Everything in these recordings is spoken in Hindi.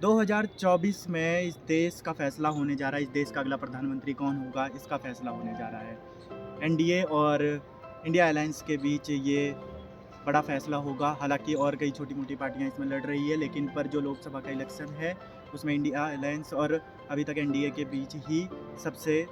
2024 में इस देश का फैसला होने जा रहा है, इस देश का अगला प्रधानमंत्री कौन होगा, इसका फैसला होने जा रहा है। एनडीए और इंडिया अलायंस के बीच ये बड़ा फैसला होगा। हालाँकि और कई छोटी-मोटी पार्टियाँ इसमें लड़ रही है, लेकिन पर जो लोकसभा का इलेक्शन है, उसमें इंडिया अलायंस और अभी तक एनडीए के बीच ही सबसे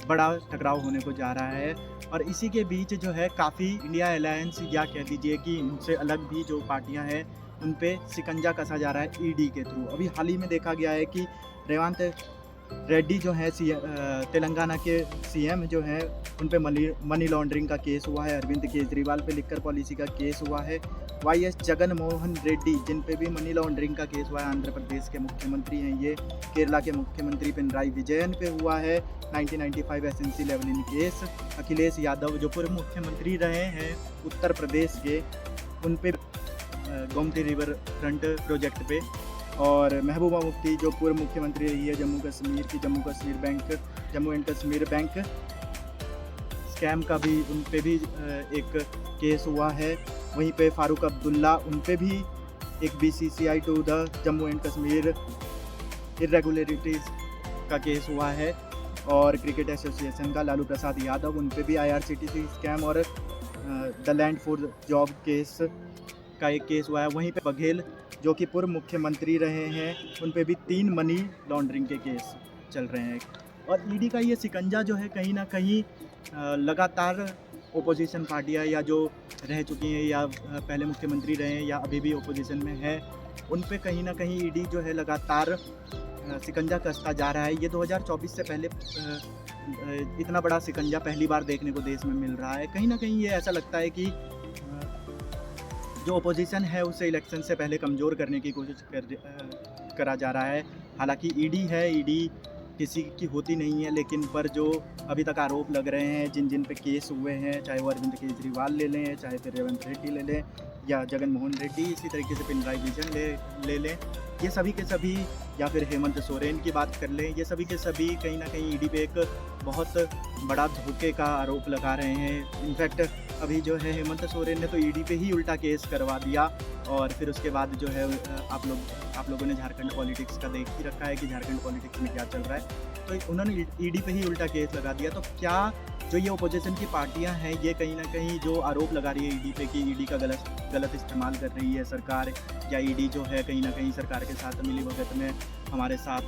बड़ा टकराव होने को जा रहा है। और इसी के बीच जो है काफ़ी इंडिया अलायंस या कह दीजिए कि उनसे अलग भी जो पार्टियां हैं उन पे शिकंजा कसा जा रहा है ईडी के थ्रू। अभी हाल ही में देखा गया है कि रेवंत रेड्डी जो है तेलंगाना के सीएम जो हैं उन पे मनी लॉन्ड्रिंग का केस हुआ है। अरविंद केजरीवाल पे लिकर पॉलिसी का केस हुआ है। वाईएस जगन मोहन रेड्डी जिन पे भी मनी लॉन्ड्रिंग का केस हुआ है, आंध्र प्रदेश के मुख्यमंत्री हैं ये। केरला के मुख्यमंत्री पिनराई विजयन पे हुआ है 1995 SNC Lavalin case. Akhilesh Yadav जो पूर्व मुख्यमंत्री रहे हैं उत्तर प्रदेश के, उन पे गोमती रिवर फ्रंट प्रोजेक्ट पे। और महबूबा मुफ्ती जो पूर्व मुख्यमंत्री रही है Jammu and Kashmir bank scam का भी उन पे भी एक केस हुआ है। वहीं पे फारूक अब्दुल्ला उन पे भी एक BCCI to the Jammu and Kashmir irregularities का केस हुआ है। और क्रिकेट एसोसिएशन का लालू प्रसाद यादव उन पे भी आईआरसीटीसी स्कैम और the land for job case का एक केस हुआ है। वहीं पे बघेल जो कि पूर्व मुख्यमंत्री रहे हैं उन पे भी 3 मनी लॉन्ड्रिंग के केस चल रहे हैं। और ईडी का ये शिकंजा जो है कहीं ना कहीं लगातार ओपोजिशन पार्टियां या जो रह चुकी हैं या पहले मुख्यमंत्री रहे हैं या अभी भी ओपोजिशन में है, उन पे कहीं ना कहीं ईडी जो है लगातार शिकंजा कसता जा रहा है। ये 2024 से पहले इतना बड़ा शिकंजा पहली बार देखने को देश में मिल रहा है। कहीं ना कहीं ये ऐसा लगता है कि जो ओपोजिशन है उसे इलेक्शन से पहले कमज़ोर करने की कोशिश करा जा रहा है। हालांकि ईडी है, ईडी किसी की होती नहीं है, लेकिन पर जो अभी तक आरोप लग रहे हैं जिन पे केस हुए हैं, चाहे वो अरविंद केजरीवाल ले लें, चाहे फिर रेवंत रेड्डी ले लें या जगन मोहन रेड्डी, इसी तरीके से पिनराई विजयन ले लें, ये सभी के सभी, या फिर हेमंत सोरेन की बात कर लें, ये सभी के सभी कहीं ना कहीं ईडी पे एक बहुत बड़ा धोखे का आरोप लगा रहे हैं। इनफैक्ट अभी जो है हेमंत सोरेन ने तो ईडी पे ही उल्टा केस करवा दिया। और फिर उसके बाद जो है आप लोगों ने झारखंड पॉलिटिक्स का देख ही रखा है कि झारखंड पॉलिटिक्स में क्या चल रहा है, तो उन्होंने ईडी पे ही उल्टा केस लगा दिया। तो क्या जो ये ओपोजिशन की पार्टियां हैं ये कहीं ना कहीं जो आरोप लगा रही है ईडी पे कि ईडी का गलत इस्तेमाल कर रही है सरकार, या ईडी जो है कहीं ना कहीं सरकार के साथ मिली भगत में हमारे साथ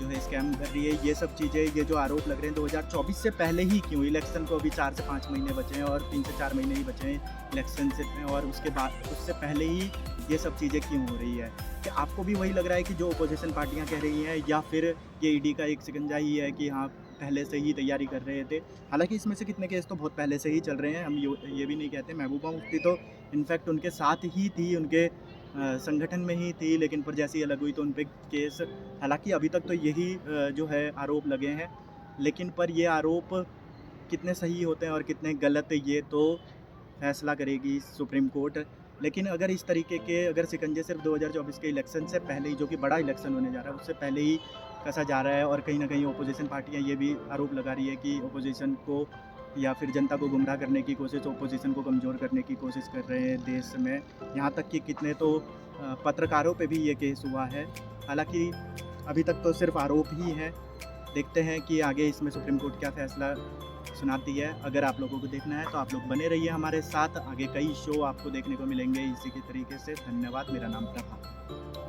जो है स्कैम कर रही है, ये सब चीज़ें, ये जो आरोप लग रहे हैं 2024 से पहले ही क्यों? इलेक्शन को अभी 4 से 5 महीने बचे हैं और 3 से 4 महीने ही बचे हैं इलेक्शन से, और उसके बाद उससे पहले ही ये सब चीज़ें क्यों हो रही है? क्या आपको भी वही लग रहा है कि जो ओपोजिशन पार्टियां कह रही हैं, या फिर ये ईडी का एक शिकंजा ही है कि हाँ पहले से ही तैयारी कर रहे थे? हालांकि इसमें से कितने केस तो बहुत पहले से ही चल रहे हैं, हम ये भी नहीं कहते। महबूबा मुफ्ती तो इनफैक्ट उनके साथ ही थी, उनके संगठन में ही थी, लेकिन पर जैसी अलग हुई तो उन पे केस, हालांकि अभी तक तो यही जो है आरोप लगे हैं, लेकिन पर ये आरोप कितने सही होते हैं और कितने गलत, ये तो फैसला करेगी सुप्रीम कोर्ट। लेकिन अगर इस तरीके के शिकंजे सिर्फ 2024 के इलेक्शन से पहले ही, जो कि बड़ा इलेक्शन होने जा रहा है, उससे पहले ही कसा जा रहा है, और कहीं ना कहीं ओपोजिशन पार्टियां ये भी आरोप लगा रही है कि ओपोजिशन को या फिर जनता को गुमराह करने की कोशिश, ओपोजिशन को कमज़ोर करने की कोशिश कर रहे हैं देश में। यहाँ तक कि कितने तो पत्रकारों पे भी ये केस हुआ है। हालांकि अभी तक तो सिर्फ आरोप ही है, देखते हैं कि आगे इसमें सुप्रीम कोर्ट क्या फैसला सुनाती है। अगर आप लोगों को देखना है तो आप लोग बने रहिए हमारे साथ, आगे कई शो आपको देखने को मिलेंगे इसी के तरीके से। धन्यवाद। मेरा नाम प्रभा।